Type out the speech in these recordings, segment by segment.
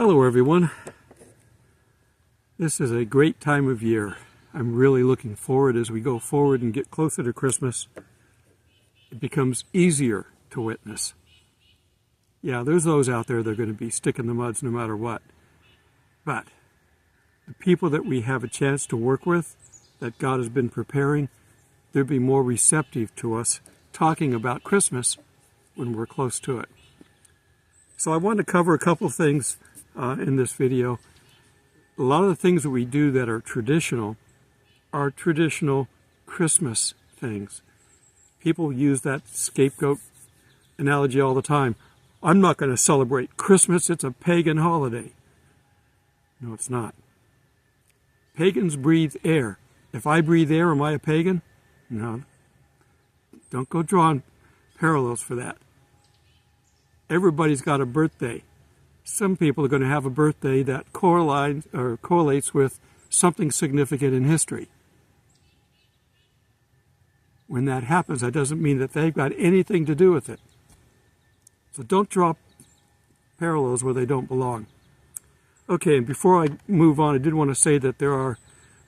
Hello everyone. This is a great time of year. I'm really looking forward as we go forward and get closer to Christmas. It becomes easier to witness. Yeah, there's those out there that are going to be sticking the muds no matter what. But the people that we have a chance to work with, that God has been preparing, they'll be more receptive to us talking about Christmas when we're close to it. So I want to cover a couple things in this video. A lot of the things that we do that are traditional Christmas things. People use that scapegoat analogy all the time. I'm not going to celebrate Christmas, it's a pagan holiday. No, it's not. Pagans breathe air. If I breathe air, am I a pagan? No. Don't go drawing parallels for that. Everybody's got a birthday. Some people are going to have a birthday that correlates with something significant in history. When that happens, that doesn't mean that they've got anything to do with it. So don't draw parallels where they don't belong. Okay, and before I move on, I did want to say that there are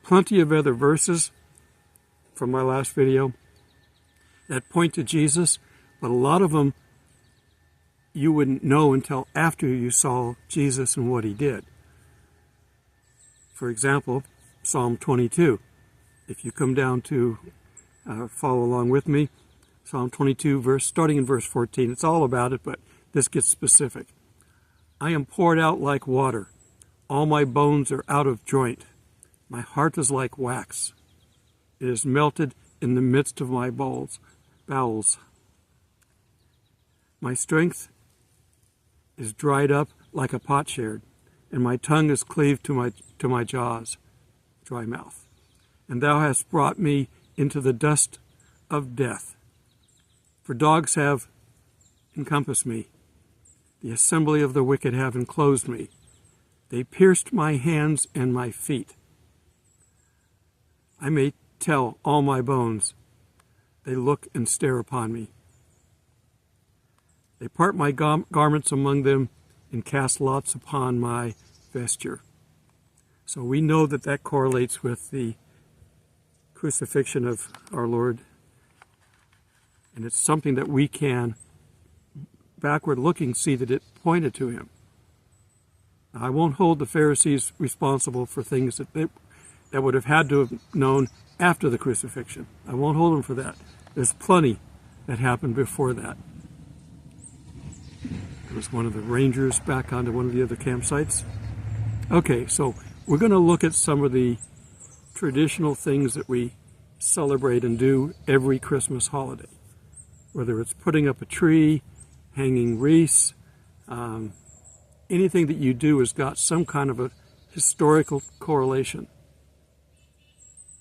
plenty of other verses from my last video that point to Jesus, but a lot of them you wouldn't know until after you saw Jesus and what he did. For example, Psalm 22. If you come down to follow along with me, Psalm 22, starting in verse 14. It's all about it, but this gets specific. I am poured out like water. All my bones are out of joint. My heart is like wax. It is melted in the midst of my bowels. My strength is dried up like a potsherd, and my tongue is cleaved to my jaws, dry mouth. And thou hast brought me into the dust of death. For dogs have encompassed me. The assembly of the wicked have enclosed me. They pierced my hands and my feet. I may tell all my bones. They look and stare upon me. They part my garments among them and cast lots upon my vesture. So we know that that correlates with the crucifixion of our Lord. And it's something that we can, backward looking, see that it pointed to him. Now, I won't hold the Pharisees responsible for things that would have had to have known after the crucifixion. I won't hold them for that. There's plenty that happened before that. There was one of the rangers back onto one of the other campsites. Okay, so we're going to look at some of the traditional things that we celebrate and do every Christmas holiday. Whether it's putting up a tree, hanging wreaths, anything that you do has got some kind of a historical correlation.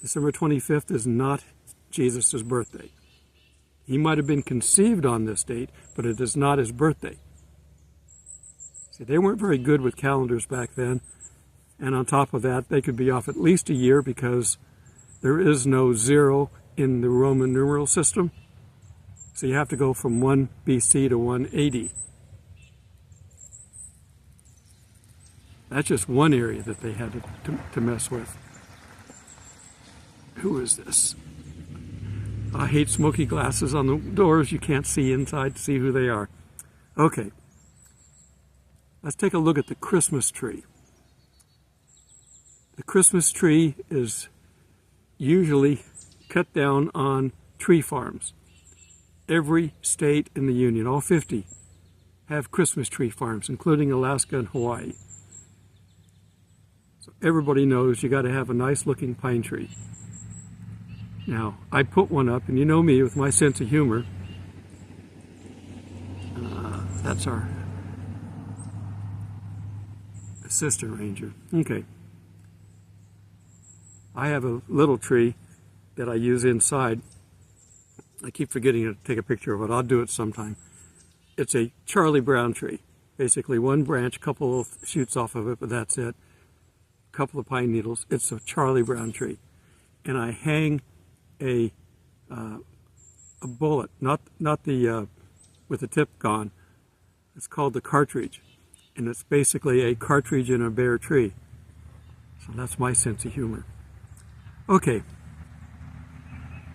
December 25th is not Jesus' birthday. He might have been conceived on this date, but it is not his birthday. See, they weren't very good with calendars back then, and on top of that, they could be off at least a year because there is no zero in the Roman numeral system. So you have to go from 1 BC to 1 AD. That's just one area that they had to mess with. Who is this? I hate smoky glasses on the doors. You can't see inside to see who they are. Okay. Let's take a look at the Christmas tree. The Christmas tree is usually cut down on tree farms. Every state in the Union, all 50, have Christmas tree farms, including Alaska and Hawaii. So everybody knows you got to have a nice looking pine tree. Now, I put one up, and you know me with my sense of humor. That's our assistant ranger. Okay. I have a little tree that I use inside. I keep forgetting to take a picture of it. I'll do it sometime. It's a Charlie Brown tree. Basically one branch, couple of shoots off of it, but that's it. A couple of pine needles. It's a Charlie Brown tree. And I hang a bullet, not the with the tip gone. It's called the cartridge. and it's basically a cartridge in a bare tree. So that's my sense of humor. Okay,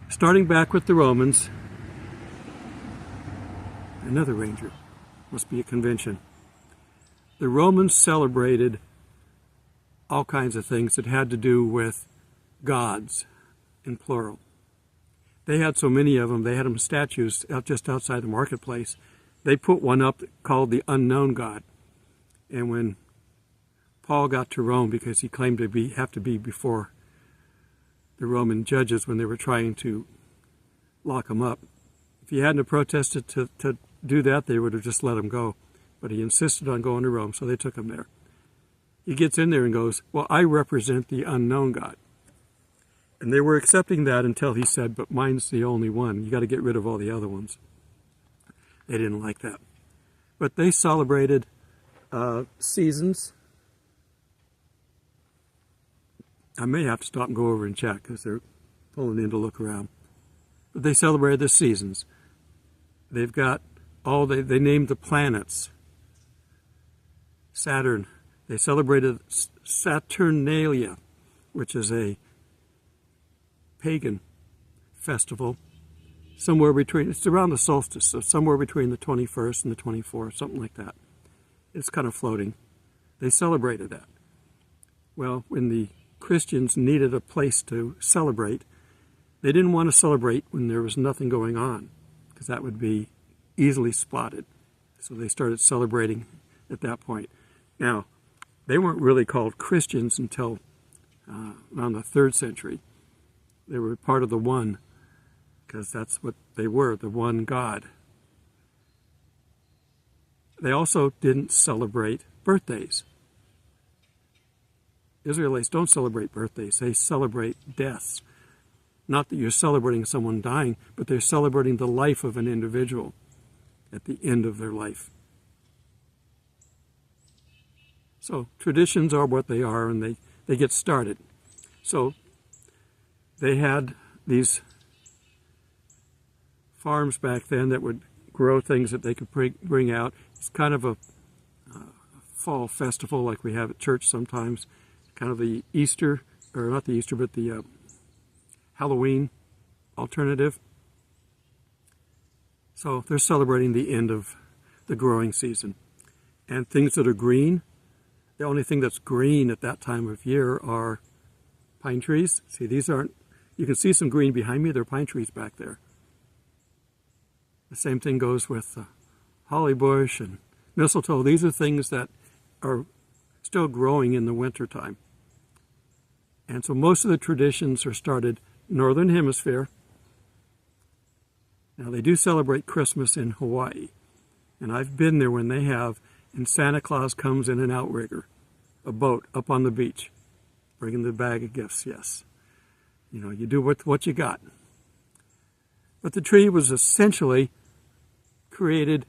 starting back with the Romans, another ranger, must be a convention. The Romans celebrated all kinds of things that had to do with gods, in plural. They had so many of them, they had them statues out just outside the marketplace. They put one up called the Unknown God. And when Paul got to Rome, because he claimed to have to be before the Roman judges when they were trying to lock him up, if he hadn't protested to do that, they would have just let him go. But he insisted on going to Rome, so they took him there. He gets in there and goes, well, I represent the unknown God. And they were accepting that until he said, but mine's the only one. You got to get rid of all the other ones. They didn't like that. But they celebrated seasons. I may have to stop and go over and check because they're pulling in to look around. But they celebrated the seasons. They've got they named the planets. Saturn. They celebrated Saturnalia, which is a pagan festival. Somewhere between, it's around the solstice, so somewhere between the 21st and the 24th, something like that. It's kind of floating. They celebrated that. Well, when the Christians needed a place to celebrate, they didn't want to celebrate when there was nothing going on, because that would be easily spotted. So they started celebrating at that point. Now, they weren't really called Christians until around the 3rd century. They were part of the one, because that's what they were, the one God. They also didn't celebrate birthdays. Israelites don't celebrate birthdays. They celebrate deaths. Not that you're celebrating someone dying, but they're celebrating the life of an individual at the end of their life. So traditions are what they are, and they get started. So they had these farms back then that would grow things that they could bring out. It's kind of a fall festival like we have at church sometimes. Kind of the Easter, or not the Easter, but the Halloween alternative. So they're celebrating the end of the growing season. And things that are green, the only thing that's green at that time of year are pine trees. See, these aren't, you can see some green behind me, they're pine trees back there. The same thing goes with holly bush and mistletoe. These are things that are still growing in the wintertime. And so most of the traditions are started northern hemisphere. Now they do celebrate Christmas in Hawaii. And I've been there when they have, and Santa Claus comes in an outrigger, a boat up on the beach, bringing the bag of gifts, yes. You know, you do what you got. But the tree was essentially created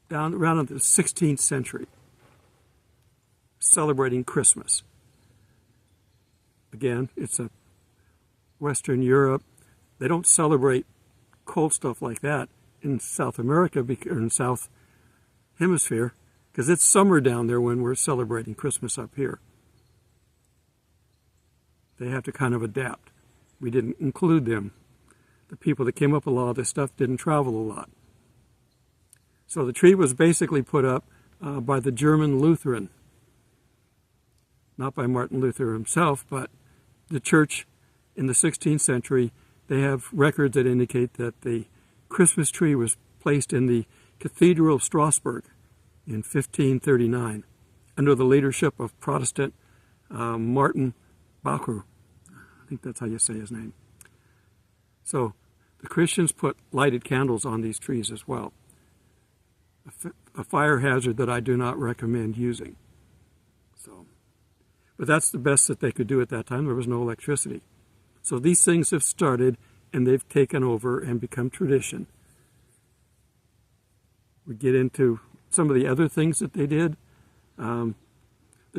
down around the 16th century, celebrating Christmas. Again, it's a Western Europe. They don't celebrate cold stuff like that in South America or in South Hemisphere, because it's summer down there when we're celebrating Christmas up here. They have to kind of adapt. We didn't include them. The people that came up with a lot of this stuff didn't travel a lot. So the tree was basically put up by the German Lutheran. Not by Martin Luther himself, but the church in the 16th century. They have records that indicate that the Christmas tree was placed in the Cathedral of Strasbourg in 1539 under the leadership of Protestant Martin Bacher. I think that's how you say his name. So the Christians put lighted candles on these trees as well. A fire hazard that I do not recommend using. But that's the best that they could do at that time. There was no electricity. So these things have started, and they've taken over and become tradition. We get into some of the other things that they did. The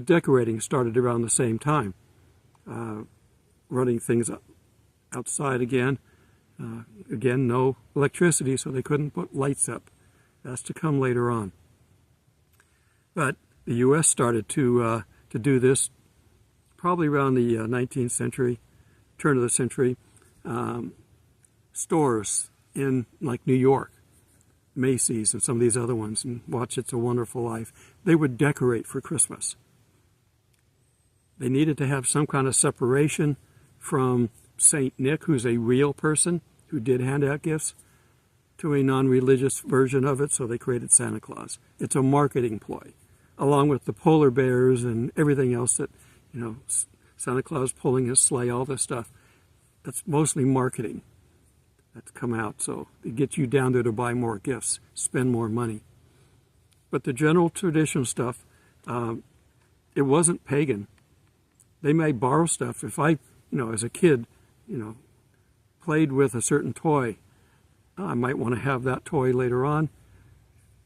decorating started around the same time. Running things outside again. Again, no electricity, so they couldn't put lights up. That's to come later on. But The U.S. started to do this probably around the 19th century, turn of the century. Stores in like New York, Macy's and some of these other ones, and watch It's a Wonderful Life, they would decorate for Christmas. They needed to have some kind of separation from Saint Nick, who's a real person who did hand out gifts, to a non-religious version of it, so they created Santa Claus. It's a marketing ploy, along with the polar bears and everything else that, Santa Claus pulling his sleigh, all this stuff. That's mostly marketing that's come out, so it gets you down there to buy more gifts, spend more money. But the general traditional stuff, it wasn't pagan. They may borrow stuff. If I, as a kid, played with a certain toy, I might want to have that toy later on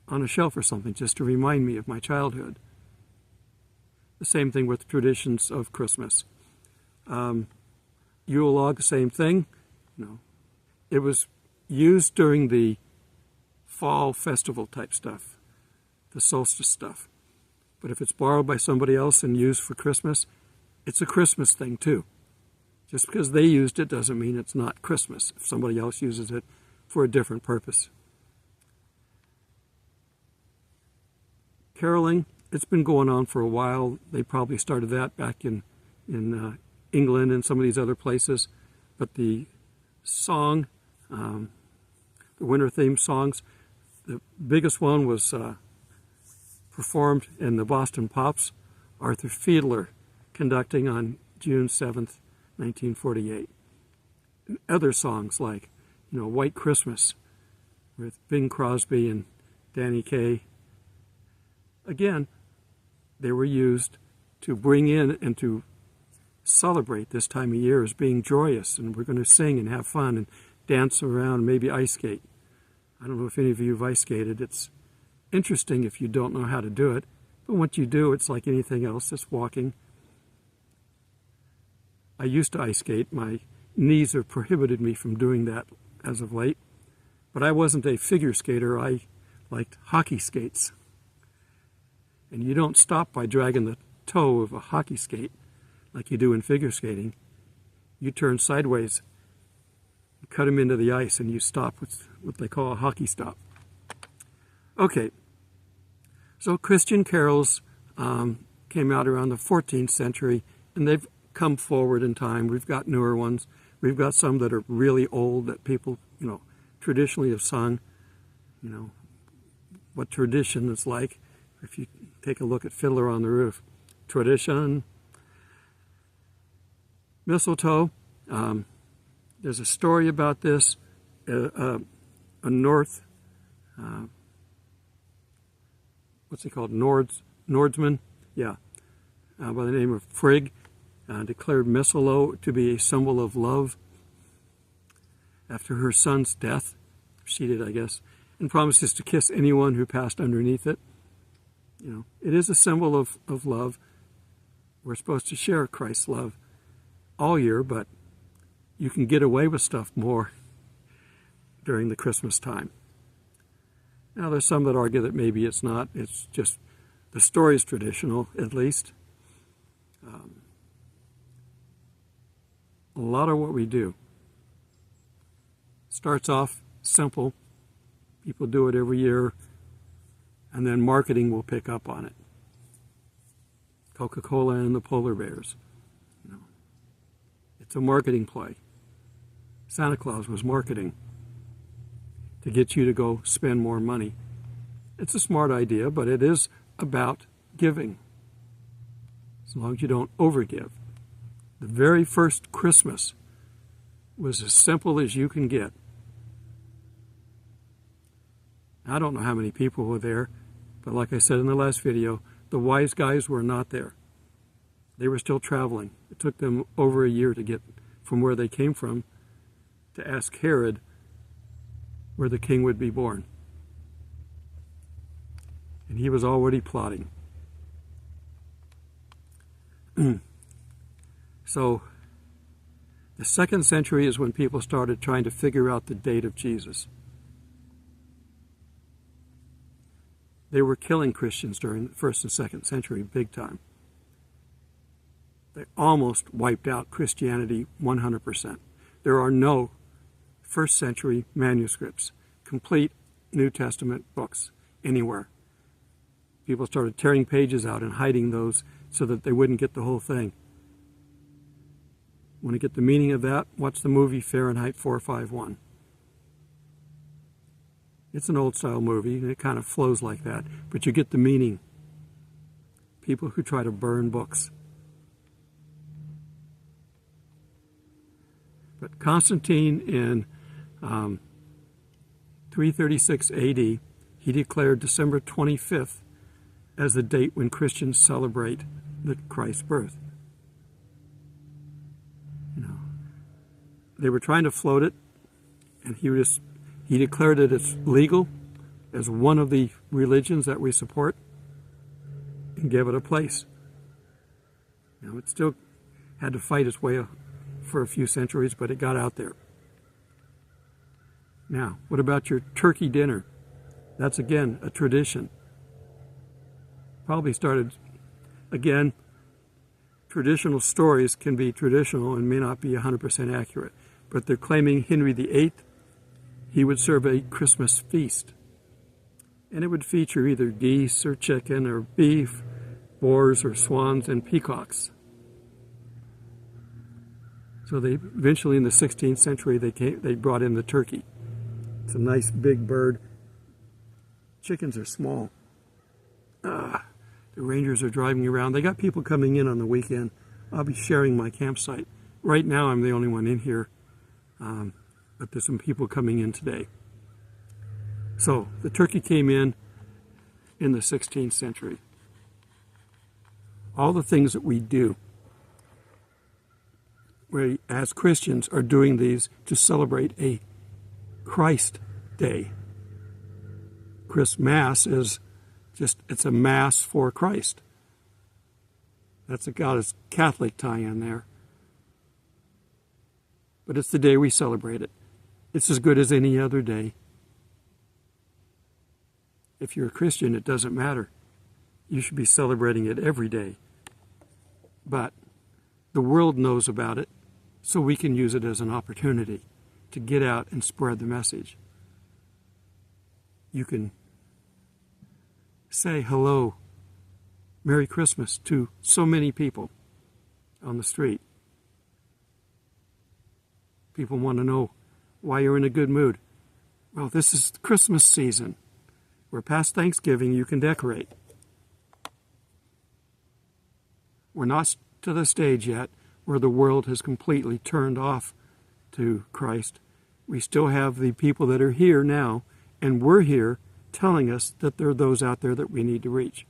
a shelf or something, just to remind me of my childhood. The same thing with traditions of Christmas. Yule log, the same thing. It was used during the fall festival type stuff, the solstice stuff. But if it's borrowed by somebody else and used for Christmas, it's a Christmas thing too. Just because they used it doesn't mean it's not Christmas if somebody else uses it for a different purpose. Caroling, it's been going on for a while. They probably started that back in England and some of these other places. But the song, the winter theme songs, the biggest one was performed in the Boston Pops, Arthur Fiedler conducting on June 7th, 1948. And other songs like, White Christmas with Bing Crosby and Danny Kaye. Again, they were used to bring in and to celebrate this time of year as being joyous, and we're going to sing and have fun and dance around and maybe ice skate. I don't know if any of you have ice skated. It's interesting if you don't know how to do it, but once you do, it's like anything else, it's walking. I used to ice skate. My knees have prohibited me from doing that as of late, but I wasn't a figure skater. I liked hockey skates. And you don't stop by dragging the toe of a hockey skate like you do in figure skating. You turn sideways, you cut them into the ice, and you stop with what they call a hockey stop. Okay, so Christian carols came out around the 14th century, and they've come forward in time. We've got newer ones. We've got some that are really old that people, traditionally have sung. What tradition is like. If you take a look at Fiddler on the Roof, tradition. Mistletoe, there's a story about this. A North, what's he called? Nordsman, yeah, by the name of Frigg, declared mistletoe to be a symbol of love after her son's death. She did, I guess, and promises to kiss anyone who passed underneath it. It is a symbol of love. We're supposed to share Christ's love all year, but you can get away with stuff more during the Christmas time. Now, there's some that argue that maybe it's not. It's just the story is traditional, at least. A lot of what we do starts off simple. People do it every year, and then marketing will pick up on it. Coca-Cola and the polar bears. It's a marketing play. Santa Claus was marketing to get you to go spend more money. It's a smart idea, but it is about giving, as long as you don't overgive. The very first Christmas was as simple as you can get. I don't know how many people were there, but like I said in the last video, the wise guys were not there. They were still traveling. It took them over a year to get from where they came from to ask Herod where the king would be born. And he was already plotting. So, the 2nd century is when people started trying to figure out the date of Jesus. They were killing Christians during the 1st and 2nd century big time. They almost wiped out Christianity 100%. There are no 1st century manuscripts, complete New Testament books anywhere. People started tearing pages out and hiding those so that they wouldn't get the whole thing. Want to get the meaning of that? Watch the movie Fahrenheit 451. It's an old-style movie, and it kind of flows like that, but you get the meaning. People who try to burn books. But Constantine in 336 AD, he declared December 25th as the date when Christians celebrate Christ's birth. They were trying to float it, and he declared it as legal, as one of the religions that we support, and gave it a place. Now, it still had to fight its way for a few centuries, but it got out there. Now, what about your turkey dinner? That's, again, a tradition. Probably started, again, traditional stories can be traditional and may not be 100% accurate, but they're claiming Henry VIII, he would serve a Christmas feast. And it would feature either geese or chicken or beef, boars or swans and peacocks. So they eventually in the 16th century they brought in the turkey. It's a nice big bird. Chickens are small. The rangers are driving around. They got people coming in on the weekend. I'll be sharing my campsite. Right now I'm the only one in here, but there's some people coming in today. So the turkey came in the 16th century. All the things that we do, we as Christians are doing these to celebrate a Christ Day. Christmas is it's a mass for Christ. That's got its Catholic tie-in there. But it's the day we celebrate it. It's as good as any other day. If you're a Christian, it doesn't matter. You should be celebrating it every day. But the world knows about it, so we can use it as an opportunity to get out and spread the message. You can say hello, Merry Christmas to so many people on the street. People want to know why you're in a good mood. Well, this is Christmas season. We're past Thanksgiving, you can decorate. We're not to the stage yet where the world has completely turned off to Christ. We still have the people that are here now, and we're here telling us that there are those out there that we need to reach.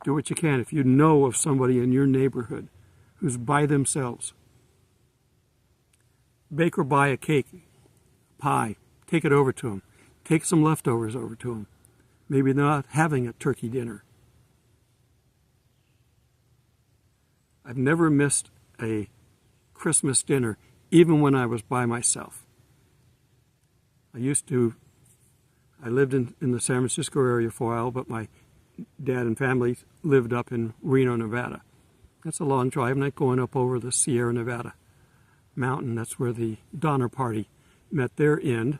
Do what you can. If you know of somebody in your neighborhood who's by themselves, bake or buy a cake, pie, take it over to them. Take some leftovers over to them. Maybe they're not having a turkey dinner. I've never missed a Christmas dinner, even when I was by myself. I lived in the San Francisco area for a while, but my dad and family lived up in Reno, Nevada. That's a long drive, not going up over the Sierra Nevada mountain. That's where the Donner Party met their end,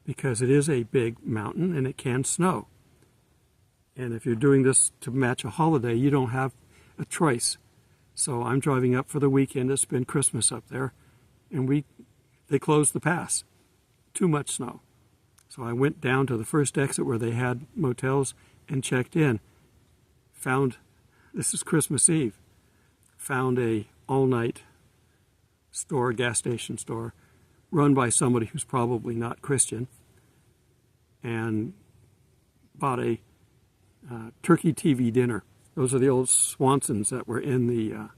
because it is a big mountain and it can snow. And if you're doing this to match a holiday, you don't have a choice. So I'm driving up for the weekend to spend Christmas up there, and they closed the pass. Too much snow. So I went down to the first exit where they had motels and checked in. This is Christmas Eve, found a all-night store, gas station store, run by somebody who's probably not Christian, and bought a turkey TV dinner. Those are the old Swansons that were in the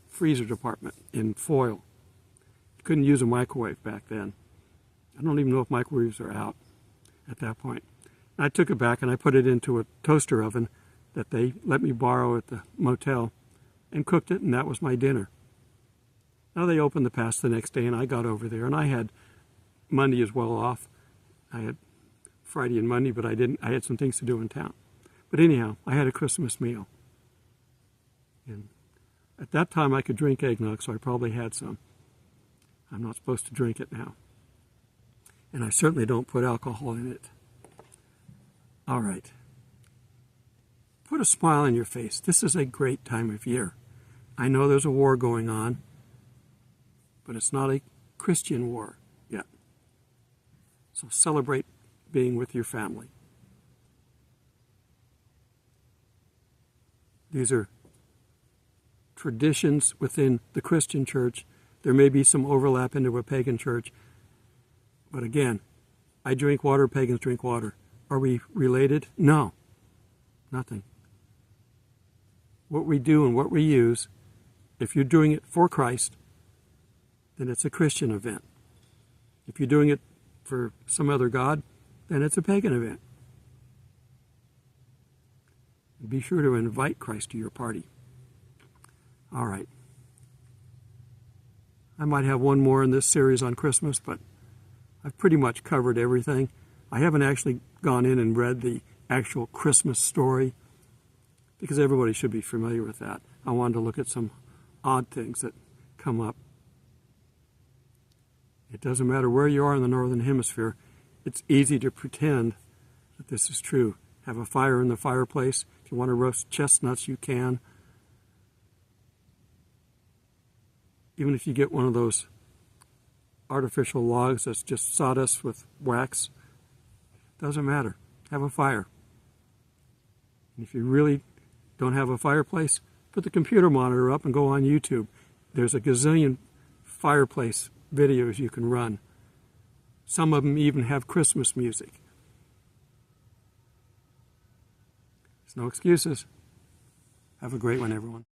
freezer department in foil. You couldn't use a microwave back then. I don't even know if microwaves are out at that point. I took it back and I put it into a toaster oven that they let me borrow at the motel and cooked it, and that was my dinner. Now they opened the pass the next day, and I got over there, and I had Monday is well off. I had Friday and Monday, but I had some things to do in town. But anyhow, I had a Christmas meal. And at that time, I could drink eggnog, so I probably had some. I'm not supposed to drink it now. And I certainly don't put alcohol in it. All right. Put a smile on your face. This is a great time of year. I know there's a war going on, but it's not a Christian war yet. So celebrate being with your family. These are traditions within the Christian church. There may be some overlap into a pagan church. But again, I drink water, pagans drink water. Are we related? No, nothing. What we do and what we use, if you're doing it for Christ, then it's a Christian event. If you're doing it for some other god, then it's a pagan event. Be sure to invite Christ to your party. All right. I might have one more in this series on Christmas, but I've pretty much covered everything. I haven't actually gone in and read the actual Christmas story because everybody should be familiar with that. I wanted to look at some odd things that come up. It doesn't matter where you are in the Northern Hemisphere. It's easy to pretend that this is true. Have a fire in the fireplace. If you want to roast chestnuts, you can. Even if you get one of those artificial logs that's just sawdust with wax, doesn't matter. Have a fire. And if you really don't have a fireplace, put the computer monitor up and go on YouTube. There's a gazillion fireplace videos you can run. Some of them even have Christmas music. There's no excuses. Have a great one, everyone.